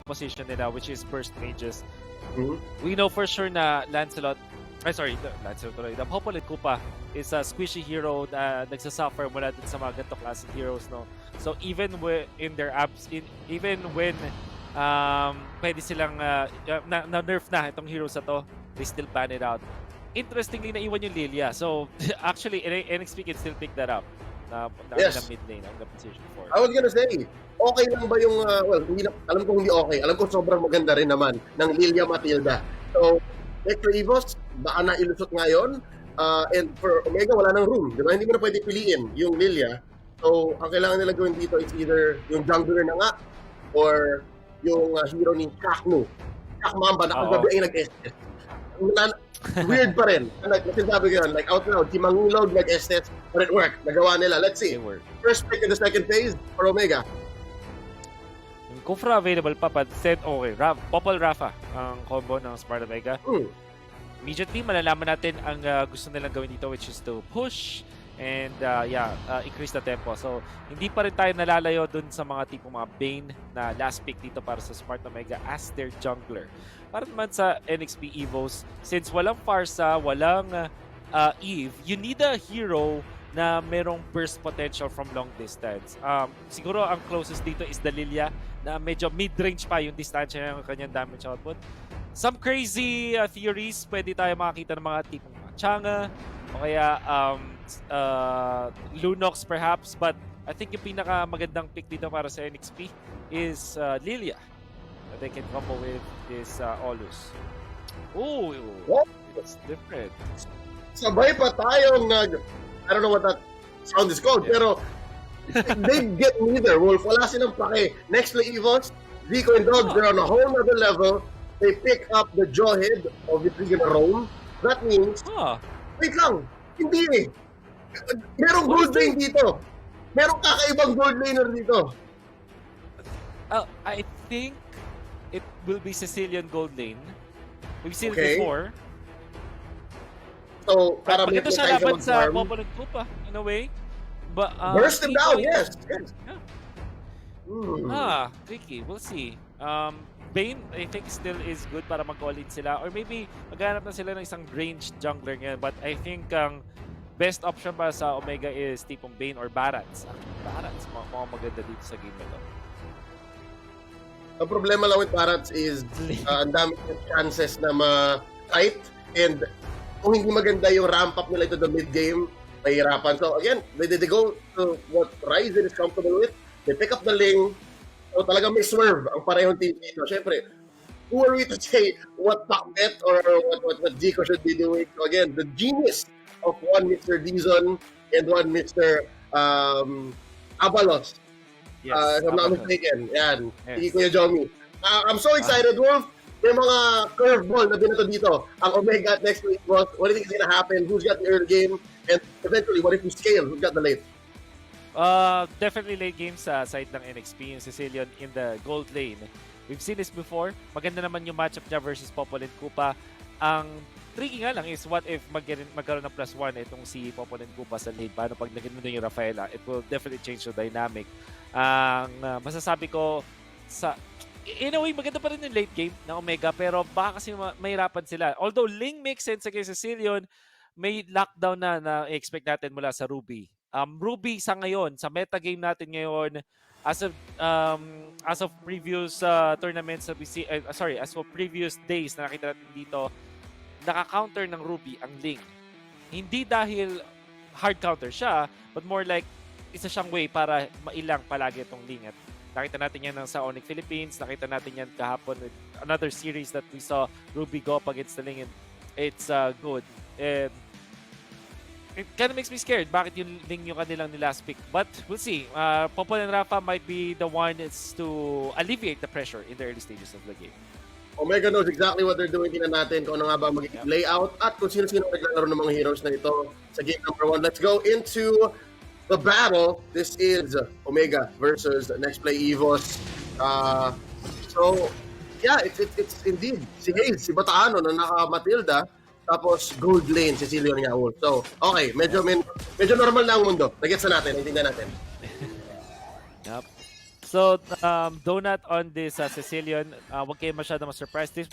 position nila, which is burst mages. Mhm. We know for sure na Lancelot, the Popolid Koopa is a squishy hero na nagsasuffer mula din sa mga ganito classic heroes, no? So even in their even when pwede silang na-nerf na itong heroes na to, they still ban it out. Interestingly, naiwan yung Lilia. So actually, NXP can still pick that up. Yes. Mid lane, ang position 4. I was gonna say, okay lang ba yung, well, hindi na, alam ko hindi okay. Alam ko sobrang maganda rin naman ng Lilia Matilda. So, extra EVOS, baka nailusot ngayon. And for Omega, wala nang room. Diba? Hindi mo na pwede piliin yung Lilia. So, ang kailangan nila gawin dito is either yung jungler na nga or yung hero ni Shaknu. Shak Mamba, nakagabi ay nag-SS. Weird pa rin. Sabi ko yun, like out loud, si Mangulog nag-SS, but it worked. Nagawa nila. Let's see. First pick in the second phase for Omega. Kufra available pa, but said okay. Popol Rafa ang combo ng Smart Omega. Immediately, malalaman natin ang gusto nilang gawin dito, which is to push and increase the tempo. So, hindi pa rin tayo nalalayo dun sa mga tipong mga Bane na last pick dito para sa Smart Omega as their jungler. Para naman sa NXP EVOS, since walang Pharsa, walang Eve, you need a hero na merong burst potential from long distance. Siguro ang closest dito is the Lilia na medyo mid-range pa yung distansya ng kanyang damage output. Some crazy theories, pwede tayo makakita ng mga tipong Changa o kaya Lunox perhaps, but I think yung pinakamagandang pick dito para sa NXP is Lilia. That they can combo with is Olus. Oh, it's different. Sabay pa tayong I don't know what that sound is called, pero they get neither. Wolf, wala silang pake. NEXPLAY EVOS, Zico and Dog, they're on a whole other level. They pick up the jawhead of the Freaking Rome. That means, wait lang, hindi eh. Merong gold lane dito. Merong kakaibang gold laner dito. I think it will be Sicilian gold lane. We've seen it before. So, para maganda siya laban sa Popolid Koopa, in a way. But, burst them down, yes. Yeah. Tricky. We'll see. Bane, I think still is good para mag-all-in sila. Or maybe, maghanap na sila ng isang ranged jungler ngayon. But I think ang best option para sa Omega is tipong Bane or Barats. Barats, mga maganda dito sa game na to. Ang problema lang with Barats is ang dami ng chances na ma-fight. And kung hindi maganda yung ramp-up nila ito the mid-game, mahirapan. So again, they go to what Ryzen is comfortable with. They pick up the lane. So talagang may swerve ang parehong team dito. Siyempre, who are we to say what Pakmet or what Zico should be doing? So again, the genius of one Mr. Dizon and one Mr. Abalos. If I'm not mistaken. Yan. Si Kuya Jomi. I'm so excited, Wolf. May mga curveball na binato dito. Ang Omega at NEXPLAY EVOS. What do you think is gonna happen? Who's got the early game? And eventually, what if you scale? Who's got the late? Definitely late game sa side ng NXP, yung Sicilian in the gold lane. We've seen this before. Maganda naman yung matchup niya versus Popolid Koopa. Ang tricky nga lang is what if magkaroon ng +1 itong si Popolid Koopa sa lane. Paano pag naging mo yung Rafaela? It will definitely change the dynamic. Ang masasabi ko in a way, maganda pa rin yung late game ng Omega, pero baka kasi mahirapan sila. Although Ling makes sense against Sicilian, may lockdown na expect natin mula sa Ruby. Ruby sa ngayon, sa metagame natin ngayon, as of previous tournaments, as of previous days na nakita natin dito, naka-counter ng Ruby ang Ling. Hindi dahil hard counter siya, but more like isa siyang way para mailang palagi itong Ling. At nakita natin yan sa Onyx Philippines, nakita natin yan kahapon with another series that we saw Ruby go up against the Ling, and it's good. And it kind of makes me scared. Bakit yung Ling yung kanilang last pick? But we'll see. Popol and Rafa might be the one to alleviate the pressure in the early stages of the game. Omega knows exactly what they're doing. Tingnan natin kung ano nga ba magiging layout at kung sino-sino naglalaro ng mga heroes na ito sa game number 1. Let's go into the battle. This is Omega versus NEXPLAY EVOS. So, yeah, it's indeed si Hayes, si Bataano na naka-Matilda. Tapos gold lane, Sicilian nga Wolf. So, okay, medyo normal na ang mundo. Nagets na natin, naintindihan natin. Yep. So, Donut on this Sicilian, wag kayo masyado ma-surprise. This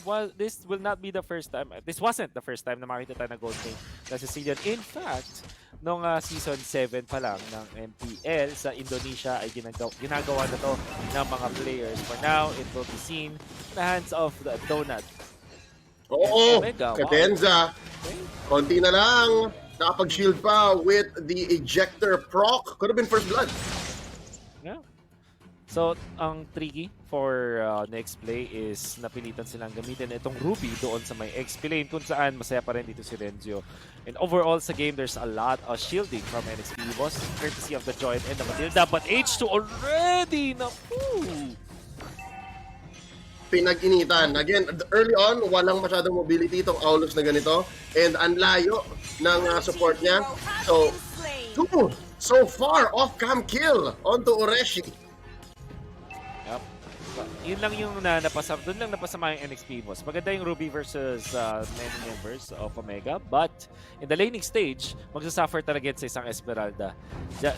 will not be the first time. This wasn't the first time na makita tayo na gold lane na Sicilian. In fact, nung season 7 pa lang ng MPL sa Indonesia ay ginagawa na to ng mga players. For now, it will be seen in the hands of the Donut. Oo, Omega, wow. Cadenza. Konti na lang. Nakapag-shield pa with the ejector proc. Could have been first blood. Yeah. So, ang tricky for NEXPLAY is napilitan silang gamitin itong Ruby doon sa may XP lane kung saan masaya pa rin dito si Renzo. And overall sa game, there's a lot of shielding from NXP EVOS, courtesy of the Joint and the Matilda. But H2 already na Pinag-initan. Again, early on, walang masyadong mobility itong Aulus na ganito. And ang layo ng support niya. So, two so far off-cam kill onto Oreshi. Yep. Yun lang yung doon lang napasama yung NXP EVOS. Maganda yung Ruby versus many members of Omega. But in the laning stage, magsasuffer talaga sa isang Esmeralda.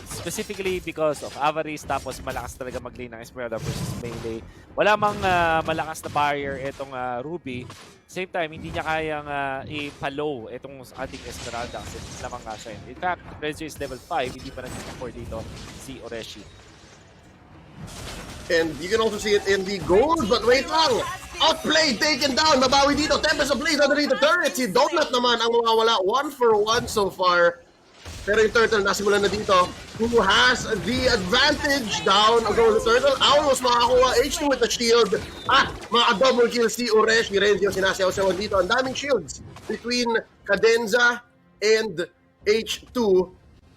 Specifically because of avarice, tapos malakas talaga mag-lane ng Esmeralda versus melee. Wala mang malakas na barrier itong Ruby. Same time, hindi niya kayang i-palow itong ating Esmeralda kasi lamang nga siya. In fact, Renzo is level 5, hindi pa nag-support dito si Oreshi. And you can also see it in the gold, but wait lang! Outplay taken down! Mabawi dito! Tempest of Blaze underneath the turret! Si Donut naman ang mawawala. 1 for 1 so far. Pero yung Turtle nasimulan na dito. Who has the advantage? Down ang goal the Turtle. Almost makakuha H2 with the shield. At maka-double kill si Ureshi. Renzo sinasayaw-sayawan dito. Ang daming shields between Cadenza and H2.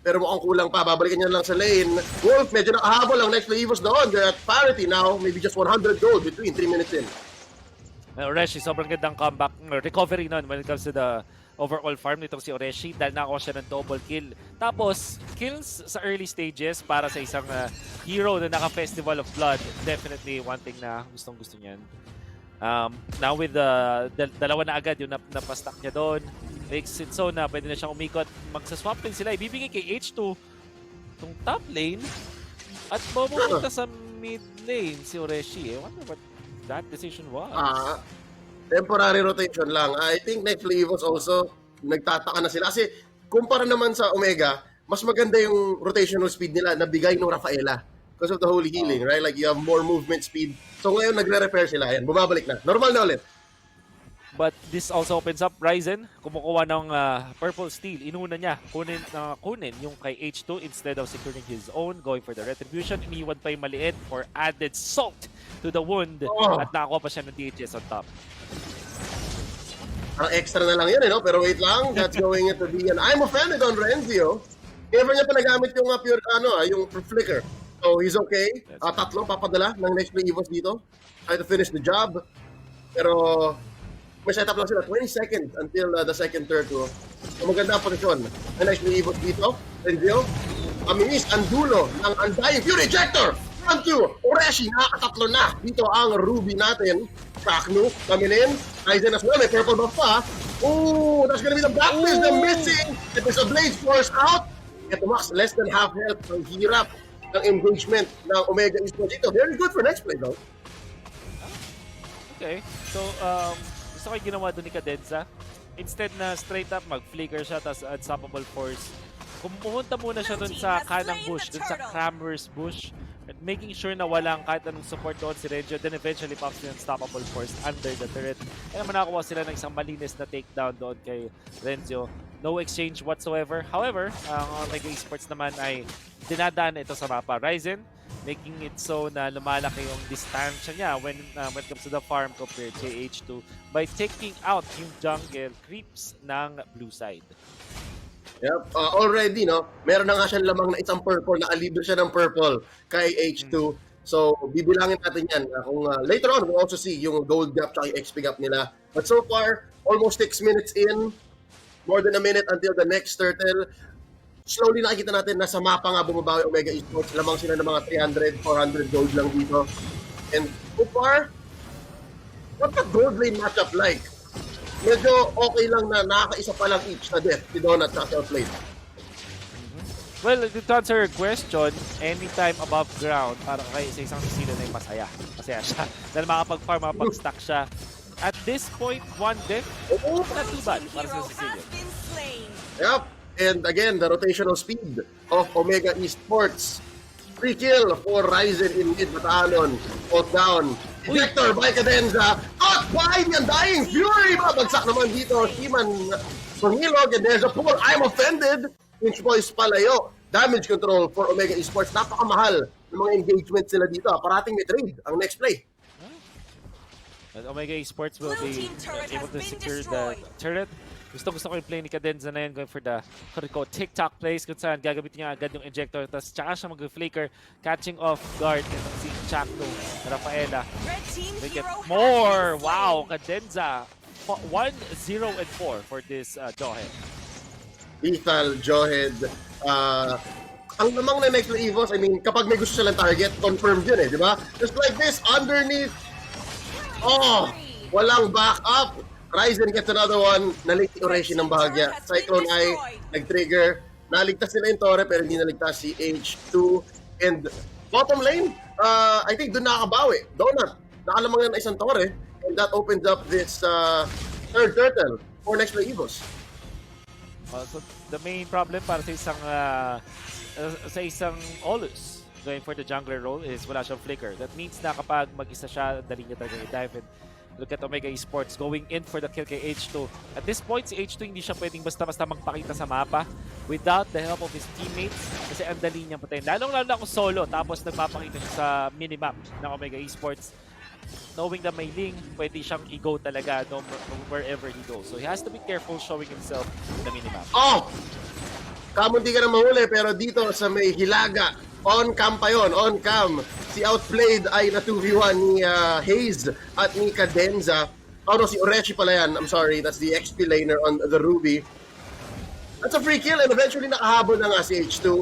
Pero mukhang kulang pa. Babalikan niya lang sa lane. Wolf, medyo nakahabol ang NEXPLAY EVOS doon. They're at parity now. Maybe just 100 gold between 3 minutes in. Oreshi, sobrang gandang comeback. Recovery nun when it comes to the overall farm nitong si Oreshi dahil nakakuha siya ng double kill. Tapos, kills sa early stages para sa isang hero na naka-Festival of Blood. Definitely one thing na gustong-gusto niyan. Now with dalawa na agad yung napastack niya doon. Makes it so na pwede na siyang umikot. Magsaswap din sila. Ibibigay kay H2 itong top lane at mapupunta sa mid lane si Oreshi. I wonder what that decision was. Temporary rotation lang. I think NEXPLAY EVOS also nagtataka na sila. Kasi kumpara naman sa Omega, mas maganda yung rotational speed nila na bigay ng Rafaela. Because of the holy healing, right? Like you have more movement speed. So ngayon nagre-repair sila. Ayan, bumabalik na. Normal na ulit. But this also opens up Ryzen. Kumukuha ng Purple Steel. Inuna niya. Kunin yung kay H2 instead of securing his own. Going for the Retribution. Iniwan pa yung maliit for added salt to the wound. At nakakuha pa siya ng DHS on top. Parang extra na lang yun, no? Pero wait lang. That's going to be an I'm offended on Renzo. Never niya pa nagamit yung pure, yung flicker. So he's okay. Tatlo papadala ng NEXPLAY EVOS dito. Try to finish the job. Pero may setup lang sila, 20 seconds until the second turn. So maganda ang posisyon ng NEXPLAY EVOS dito. Renzo, maminis ang dulo ng Undying Fury Ejector! Onto Oreshi, nakakatatlo na. Dito ang Ruby natin. Kaknu, kaminin. Ryzen as well, may purple buff pa. Oh, that's gonna be the back fist, the missing. It is a Blaze force out. Ito Max, less than half health. Ang hirap ng engagement ng Omega Esports dito. Very good for NEXPLAY though. Okay, so gusto ko yung ginawa doon ni Cadenza. Instead na straight up mag-flicker siya tapos unstoppable force, pumunta muna siya doon sa kanang bush, doon sa Crammer's bush, at making sure na walang kahit anong support doon si Renzo. Then eventually pops yung unstoppable force under the turret. Kaya naman nakakuha sila ng isang malinis na takedown doon kay Renzo. No exchange whatsoever. However, ang Omega Esports naman ay dinadaan ito sa mapa. Ryzen, making it so na lumalaki yung distansya niya when it comes to the farm compared to H2 by taking out yung jungle creeps ng blue side. Yep, already, no? Meron na nga siyang lamang na isang purple, nakalibre siya ng purple kay H2. So, bibilangin natin yan. Kung later on, we'll also see yung gold gap at yung XP gap nila. But so far, almost 6 minutes in, more than a minute until the next turtle. Slowly nakikita natin na sa mapa nga bumabawi Omega Esports. Lamang sila ng mga 300, 400 gold lang dito. And so far, what's the gold lane matchup like? Medyo okay lang na nakakaisa pa lang each na death si Donut at si Outplay. Well, to answer your question, anytime above ground, para kay sa isang Sicilian ay masaya. Masaya siya. Dahil makapag-farm, makapag-stack siya. At this point, one deck, not too bad para sa Sicilian. Yep. And again, the rotational speed of Omega Esports. Free kill for Ryzen in mid Batalon. Hold down. Ejector by Cadenza. Caught by the Undying Fury. Babagsak naman dito. Himan Pangilog. And there's a pull. I'm offended. Inch Boys palayo. Damage control for Omega Esports. Napakamahal ng mga engagements sila dito. Parating may trade ang next play. And Omega Esports will be able to secure the turret. Gusto ko yung play ni Cadenza na yan going for the TikTok plays kung saan gagamitin niya agad yung injector tapos tsaka siya mag-flicker catching off guard itong si Chakno Rafaela. They get more! Wow! Cadenza 1-0-4 for this Jawhead. Lethal, Jawhead. Ang lamang na next play EVOS, I mean, kapag may gusto silang target, confirmed yun di ba? Just like this, underneath. Oh! Walang backup. Ryzen gets another one. Naligtas Oreshi ng bahagya. Cyclone Eye, nag-trigger. Naligtas nila yung Torre pero hindi naligtas si H2. And bottom lane, I think doon nakakabawi. Donut, nakalamang na isang Torre. And that opens up this third turtle for next play EVOS. So the main problem para sa isang Olus going for the jungler role is wala siyang flicker. That means na kapag mag-isa siya, dali niya talaga i-dive. And look at Omega Esports going in for the kill kay H2. At this point, si H2 hindi siya pwedeng basta-basta magpakita sa mapa without the help of his teammates kasi ang dali niyang patayin. Lalong-lalo na kung solo tapos nagpapakita siya sa minimap ng Omega Esports. Knowing na may link, pwede siyang i-go talaga wherever he goes. So he has to be careful showing himself in the minimap. Oh! Kamunti ka na mahuli pero dito sa may Hilaga, on-cam pa yun, on-cam. Si Outplayed ay na 2v1 ni Hayes at ni Cadenza. Oh no, si Oreshi pala yan. I'm sorry, that's the XP laner on the Ruby. That's a free kill and eventually nakahabol na nga si H2.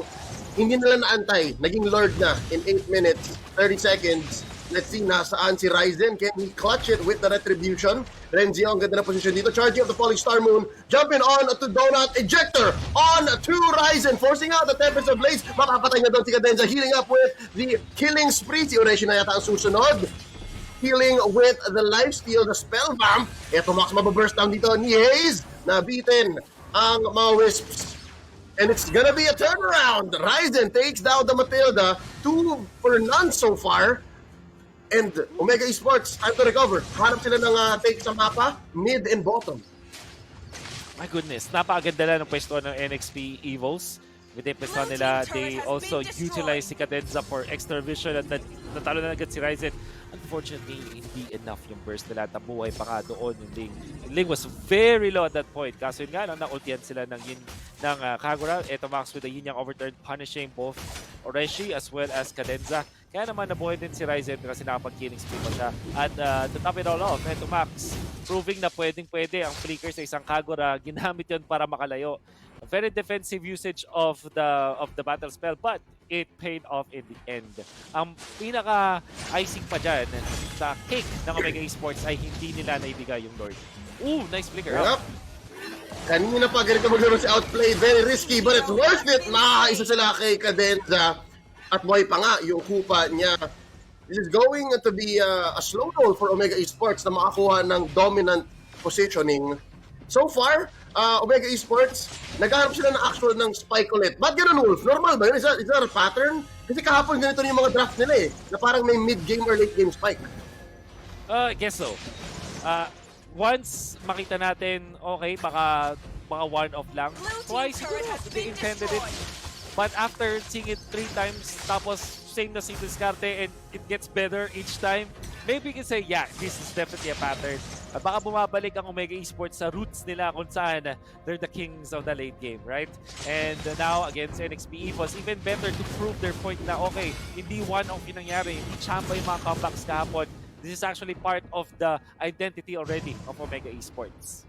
Hindi nila naantay. Naging Lord na in 8 minutes, 30 seconds. Let's see nasaan si Ryzen. Can he clutch it with the retribution? Renzi ang ganda na posisyon dito. Charging of the Falling Star Moon. Jumping on to Donut. Ejector on to Ryzen. Forcing out the Tempest of Blaze. Makapatay na doon si Cadenza. Healing up with the killing spree. Si Oreshi na yata ang susunod. Healing with the lifesteal, the spell bomb. Eto Max, mababurst down dito ni Hayes. Nabitin ang mga Wisps. And it's gonna be a turnaround. Ryzen takes down the Matilda. 2 for none so far. And Omega Esports, time to recover. Hanap sila ng take sa mapa, mid and bottom. My goodness, napakaganda lang ng pwesto ng NXP EVOS. With the pwesto nila, they also utilize si Cadenza for extra vision at natalo na agad si Ryzen. Unfortunately, hindi enough yung burst nila. Tabuhay pa nga doon yung Ling. Ling was very low at that point. Kaso yun nga, na-ultian sila ng Kagura. Eto Max with the yin yang overturn, punishing both Oreshi as well as Cadenza. Kaya naman nabuhay din si Ryzen kasi nakapag-killing spree pa siya. At to top it all off, eto Max, proving na pwedeng-pwede ang flicker sa isang Kagura. Ginamit yun para makalayo. A very defensive usage of the battle spell, but it paid off in the end. Ang pinaka-icing pa dyan sa cake ng Omega Esports ay hindi nila naibigay yung Lord. Ooh, nice flicker. Yep. Kanina pa ganito maglaro si Outplayed. Very risky, but it's worth it. Nakakaisa sila kay Cadenza. At buhay pa nga yung kupa niya. This is going to be a slow roll for Omega Esports na makakuha ng dominant positioning. So far, Omega Esports, naghahanap sila ng actual ng spike ulit. Ba't ganun, Wolf? Normal ba yun? Is that a pattern? Kasi kahapon ganito yung mga draft nila na parang may mid-game or late-game spike. I guess so. Once makita natin, okay, baka one-off lang. Twice, they intended it. But after seeing it 3 times, tapos same na same diskarte and it gets better each time, maybe you can say, yeah, this is definitely a pattern. At baka bumabalik ang Omega Esports sa roots nila kung saan they're the kings of the late game, right? And now, against NXP EVOS, even better to prove their point na, okay, hindi one-off yung nangyari, hindi chamba yung mga comebacks kahapon. This is actually part of the identity already of Omega Esports.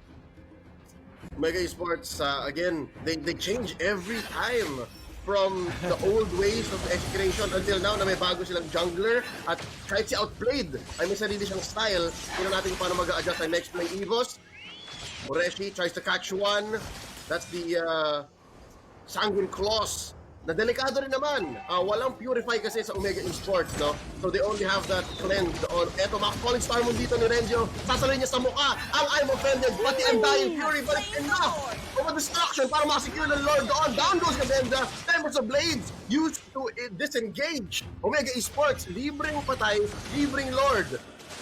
Omega Esports, again, they change every time. From the old ways of execution until now na may bago silang jungler at kahit si Outplayed ay may sarili siyang style. Tingnan natin paano mag-a-adjust ang next play EVOS. Oreshi tries to catch one. That's the Sanguine Claws na delikado rin naman. Walang purify kasi sa Omega Esports, no? So they only have that cleanse on. Eto, Max Falling Star Moon dito ni Renjo. Sasalin niya sa mukha ang I'm Offended, pati ang Dying Fury. But it's enough of a distraction para makasecure ng Lord doon. Down goes Gabenda. Members of Blades used to disengage. Omega Esports, libreng patay, libreng Lord.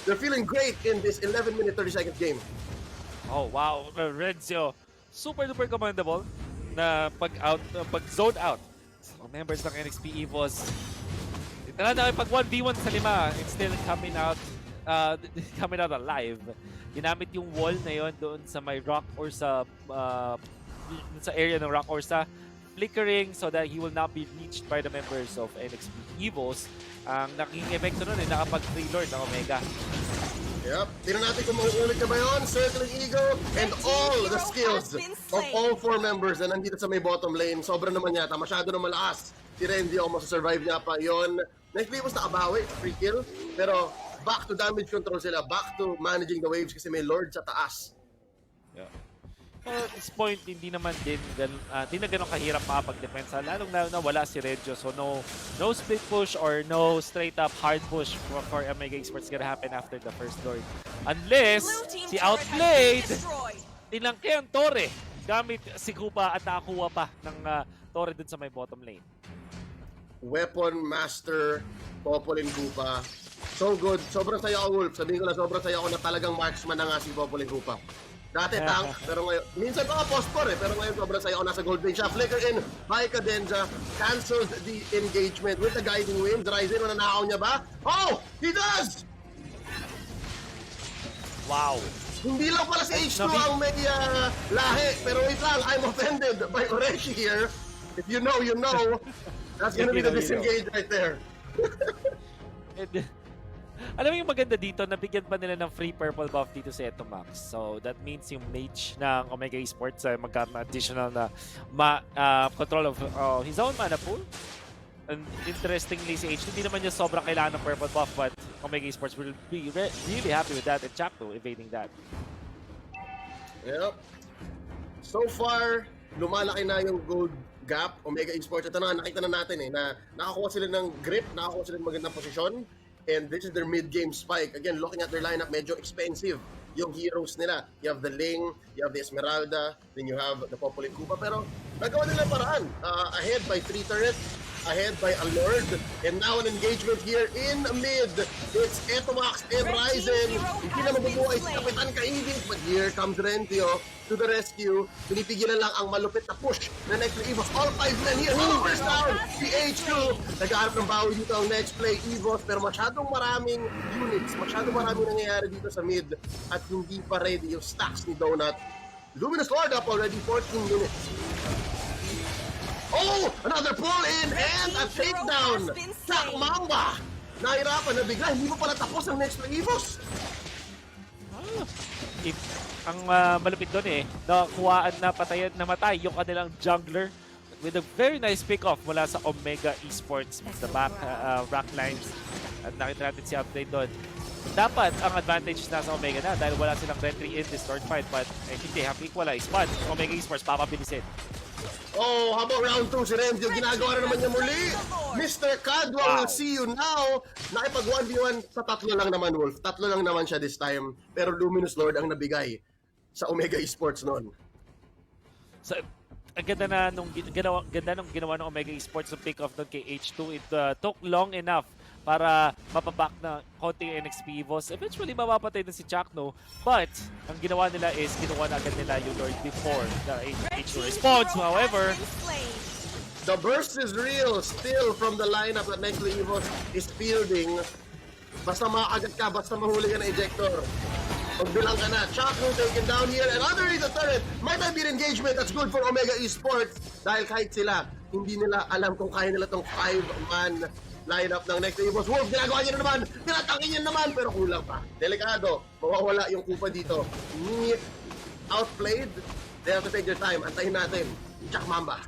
They're feeling great in this 11-minute 30-second game. Oh, wow. Renzo, super duper commendable na pag zone out. So, members ng NXP EVOS. Tala pag 1v1 sa 5, it's still coming out alive. Ginamit yung wall na yon doon sa may rock or sa area ng rock or sa flickering so that he will not be reached by the members of NXP EVOS. Ang naging epekto nun nakapag-free lord ng Omega. Yep. Tingnan natin kung mauulit na ba yun. Circling Eagle and all the skills of all 4 members na nandito sa may bottom lane. Sobrang naman yata. Masyado na malakas. Si Renzi o masasurvive niya pa yun. NEXPLAY was nakabawi. Free kill. Pero back to damage control sila. Back to managing the waves kasi may Lord sa taas. Yeah. At this point, hindi naman din ganun kahirap makapag-depensa. Lalong na wala si Regio. So no split push or no straight up hard push for Omega Esports gonna happen after the first Lord. Unless si Outplayed, tinangke ang Torre. Gamit si Kupa at nakakuha pa ng Torre dun sa may bottom lane. Weapon Master, Popolin Kupa. So good. Sobrang saya ako, Wolf. Sabihin ko na sobrang saya ako na talagang marksman na nga si Popolin Kupa. Dati tank, pero ngayon, minsan pa nga post-core pero ngayon sobrang saya ako nasa gold lane siya. Flicker in by Cadenza, cancels the engagement with the guiding winds. Ryzen, mananakaw niya ba? Oh! He does! Wow! Hindi lang pala si H2 ang may lahi, pero wait lang, I'm offended by Oreshi here. If you know, you know. That's gonna be the disengage right there. Alam mo yung maganda dito, nabigyan pa nila ng free purple buff dito sa Etomax. So that means yung mage ng Omega Esports ay magkaroon ng additional na control of his own mana pool. And interestingly, si H2 hindi naman niya sobrang kailangan ng purple buff, but Omega Esports will be really happy with that, and Chapto evading that. Yep. So far, lumalaki na yung gold gap. Omega Esports, ito na, nakita na natin na nakakuha sila ng grip, nakakuha sila ng magandang posisyon. And this is their mid-game spike. Again, looking at their lineup, medyo expensive yung heroes nila. You have the Ling, you have the Esmeralda, then you have the Popolin Kupa. Pero nagawa nila paraan. Ahead by 3 turrets, ahead by a Lord, and now an engagement here in mid. It's Etomax and Ryzen. Hindi na mabubuhay si Kapitan Kaidin, but here comes Rentio to the rescue. Pinipigilan lang ang malupit na push na NEXPLAY EVOS. All 5 men here. First down, si H2. Nag-aarap ng bawi dito ang NEXPLAY EVOS, pero masyadong maraming units, masyadong maraming nangyayari dito sa mid, at hindi pa ready yung stacks ni Donut. Luminous Lord up already, 14 minutes. Oh! Another pull in and a takedown! Jack Mamba! Nahirapan na bigla, hindi mo pala tapos ang NEXPLAY EVOS. Ang malupit doon nakuhaan na patayan, namatay yung kanilang jungler with a very nice pick-off mula sa Omega Esports sa back lines. At nakita natin si update doon. Dapat ang advantage na sa Omega na dahil wala silang entry in this third fight, but I think they have equalized. But Omega Esports papabilisin. Oh, habang round 2 si Renzo, ginagawa na naman niya muli. Mr. Cadwa will see you now. Nakipag 1v1 sa tatlo lang naman, Wolf. Tatlo lang naman siya this time. Pero Luminous Lord ang nabigay sa Omega Esports noon. So, ang ganda nung ginawa ng Omega Esports ng pick-off doon kay H2. It took long enough para mapaback na konting NXP EVOS. Eventually, mapapatay na si Chakno. But, ang ginawa nila is ginawa na agad nila yung Lord before the H2 response. However, the burst is real still from the lineup that NEXPLAY EVOS is fielding. Basta makakagat ka, basta mahuli ka na ejector. Pagbilang ka na, Chakno taken down here and underneath the turret. Might have been engagement that's good for Omega Esports dahil kahit sila, hindi nila alam kung kaya nila tong 5-man lineup ng NEXPLAY EVOS. Wolf, ginagawa niya na naman, tinatangin niya naman, pero kulang pa. Delikado, mawawala yung kupa dito. Ni outplayed, they have to take their time. Antayin natin, Jack Mamba.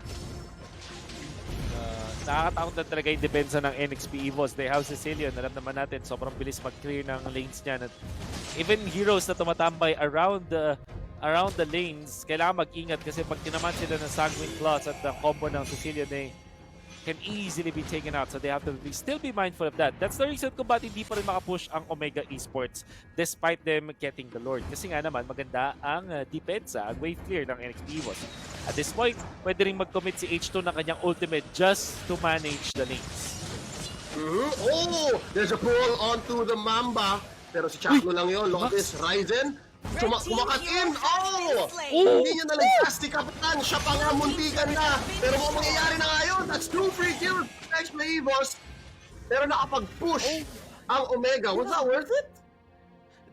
nakakatakot na talaga yung depensa ng NXP EVOS. They have Sicilian, alam naman natin, sobrang bilis mag-clear ng lanes niya. At even heroes na tumatambay around the lanes, kailangan mag-ingat kasi pag tinaman sila ng Sanguine Claws at the combo ng Sicilian can easily be taken out. So they have to still be mindful of that. That's the reason kung ba't hindi pa rin makapush ang Omega Esports despite them getting the Lord. Kasi nga naman, maganda ang depensa, ang wave clear ng NXP EVOS. At this point, pwede rin mag-commit si H2 ng kanyang ultimate just to manage the lanes. Oh! There's a pull onto the Mamba. Pero si Chaklo lang yun. Look at this. Ryzen. Kumakat in. Oh! Hindi niya nalagpas si Kapitan. Siya pa nga muntikan na. Pero kung mangyayari na ngayon, that's 2 free kills. NEXPLAY EVOS. Pero nakapag-push ang Omega. Was that worth it?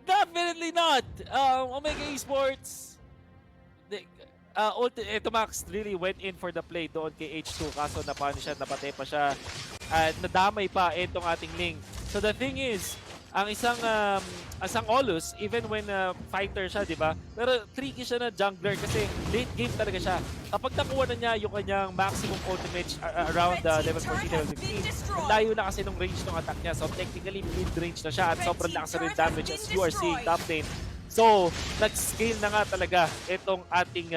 Definitely not. Omega Esports, Max really went in for the play doon kay H2. Kaso napano siya, napatay pa siya. At nadamay pa itong ating Ling. So the thing is, ang isang Olus, even when fighter siya, di ba? Pero tricky siya na jungler kasi late game talaga siya. Kapag nakuha na niya yung kanyang maximum ultimate around level 14, level 15, ang layo na kasi nung range ng attack niya. So technically mid-range na siya at sobrang lakas na rin damage as you are seeing top lane. So nag-scale na nga talaga itong ating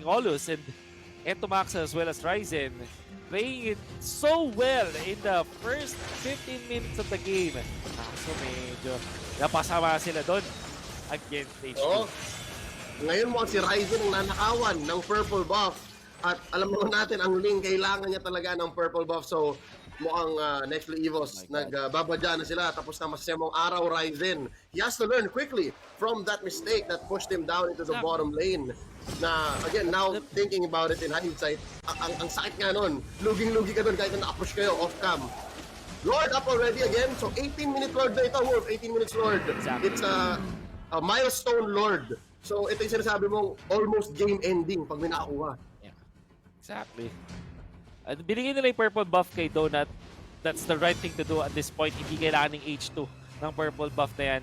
Olus and Max as well as Ryzen playing it so well in the first 15 minutes of the game. So medyo napasama sila doon against H2. Oh. Ngayon mo si Ryzen ang nanakawan ng purple buff. At alam naman natin, ang Ling kailangan niya talaga ng purple buff. So mukhang NEXPLAY EVOS nagbabadya na sila. Tapos na masasamang araw Ryzen. He has to learn quickly from that mistake that pushed him down into the bottom lane. Na, again, now thinking about it in hindsight, ang sakit nga nun. Luging-lugi ka dun kahit na nakapush kayo off-cam. Lord up already again. So 18-minute Lord na ito, Wolf. 18 minutes Lord. Exactly. It's a milestone Lord. So ito yung sinasabi mong almost game ending pag may nakakuha. Yeah. Exactly. At binigyan nila yung purple buff kay Donut. That's the right thing to do at this point. Hindi kailangan ng H2 ng purple buff na yan.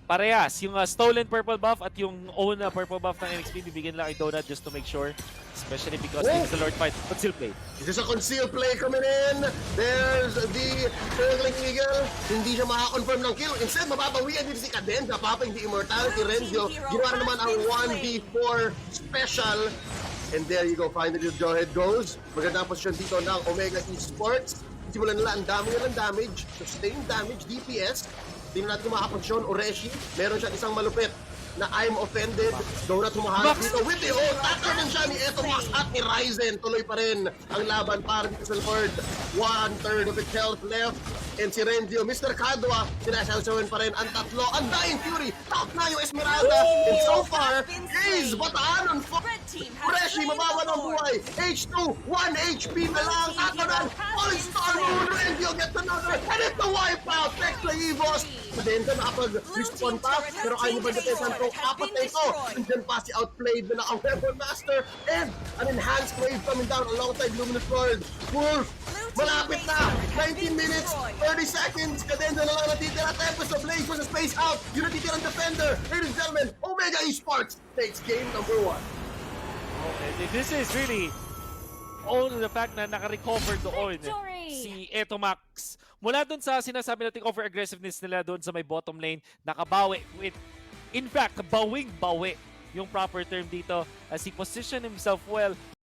Parehas, yung stolen purple buff at yung own purple buff ng NXP, bibigyan lang kay Donut just to make sure. Especially because it's the Lord fight, but still play. This is a concealed play coming in. There's the Turtling Eagle. Hindi siya makakonfirm ng kill. Instead, mapapawian dito si Cadenza. Papang the Immortality Renzo. Ginawa naman ang 1v4 special. And there you go, finally the Jawhead goes. Magandang posisyon dito ng Omega Esports. Simulan nila ang dami nilang damage. Sustained damage, DPS. Tingnan natin kung makapag-Sean Oreshi. Meron siya isang malupit na I'm offended. Donut humahanap dito with the ult. Tatlo din siya ni Max at ni Ryzen. Tuloy pa rin ang laban para dito sa Lord. 1/3 of its health left. And si Renzo, Mr. Kadwa, sinasawsawan pa rin ang tatlo. Ang Dying Fury, top na yung Esmeralda. And so far, Ace, bataan on Freshi, mababa ng buhay. H2, 1 HP na lang. Tatanan, All-Star Moon, Renzo gets another. And it's the wipeout. NEXPLAY EVOS. Madenda nakapag-respawn pa. Pero kaya niyo ba depensan itong apat na ito? Andyan pa si Outplayed na naka-Weapon Master. And an enhanced wave coming down alongside Luminous World. Wolf, malapit na. 19 minutes, 30 seconds. Cadenza na lang natitira. Tempest of Blaze for the space out. Yung natitirang defender. Ladies and gentlemen, Omega Esports takes game number 1. Okay, this is really only the fact na naka-recover doon si Max. Mula doon sa sinasabi nating over-aggressiveness nila doon sa may bottom lane, nakabawi with, in fact, bawing-bawi yung proper term dito as he positioned himself well